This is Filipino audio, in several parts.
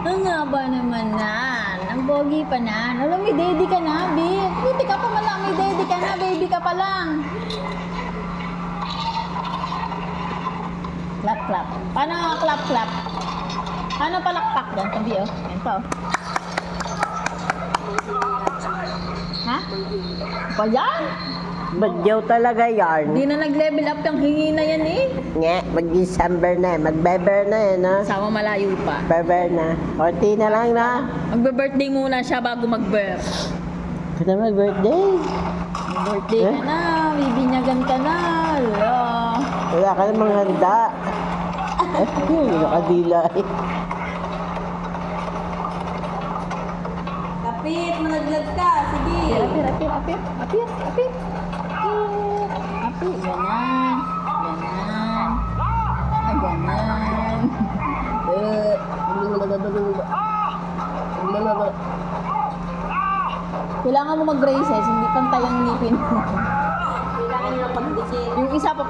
Ang haba naman na. Ang pogi pa na. Alam, may daddy ka na, babe. Buti ka pa man lang. May daddy ka na, baby ka pa lang. Clap, clap. Paano nga clap, clap? Paano palakpak dyan? Sabi, oh. Yan pa, oh. Ha? Pa yan? Badyaw talaga yarn. Hindi na nag-level up yung hingi na yan eh. Nga, mag-December na eh. Mag-beber na eh, no? Sama malayo pa. Beber na. Konti na lang na. Magbe-birthday muna siya bago mag-birth. Ito mag-birthday. Birthday ka na, bibinyagan ka na. Ala. Wala ka namang handa. Nakadila eh. Kapit, managlag ka. Sige. Apir. Apir. Ganyan. Ganyan. Kailangan mo mag-braces, hindi pantay ang ngipin mo. Kailangan nyo pagdikit. Yung isa pa.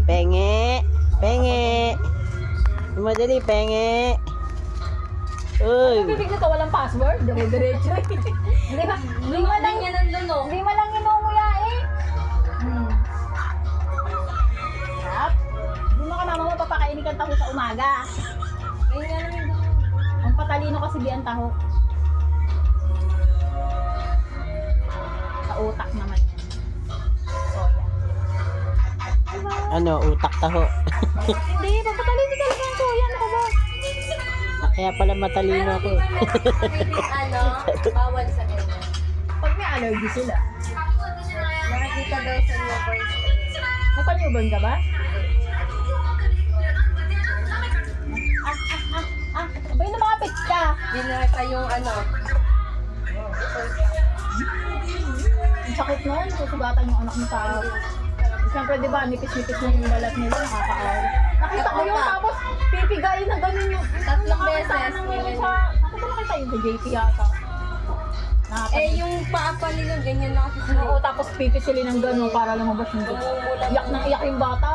Penge. Penge. Madali, penge. Uy. Bibig na to, walang password. Dire-diretso. Hindi ba? Hindi mo lang yan nandun, no? Hindi mo lang inunguya eh. Sarap. Hindi mo ka mama mo papakainin kang taho sa umaga. Ayun nga naman doon. Ang patalino kasi di ang taho. Sa utak naman yan. Soya. Diba? Ano, utak taho. Hindi, papatalino talaga ang soya. Ano ka ba? Kaya pala matalino ako eh. Bawal sa ganyan. Pag may allergy sila. Nakikita daw sa lovers. May panyuban ka ba? Abay, lumapit ka. Yun nakita yung ano. Ang sakit nun, susugatan yung anak mo tao. Siyempre, di ba, nipis-nipis na yung balat nila, nakakaawa. Nakita ko yun, tapos pipigayin na ganun yung... Tatlong beses, Nakita ganyan. ko nakita yun sa JP yata. Eh, yung paa pa nila, ganyan na kasi Oo, tapos pipisilin ng gano'n para lumabas yung... Iyak ng iyak yung bata,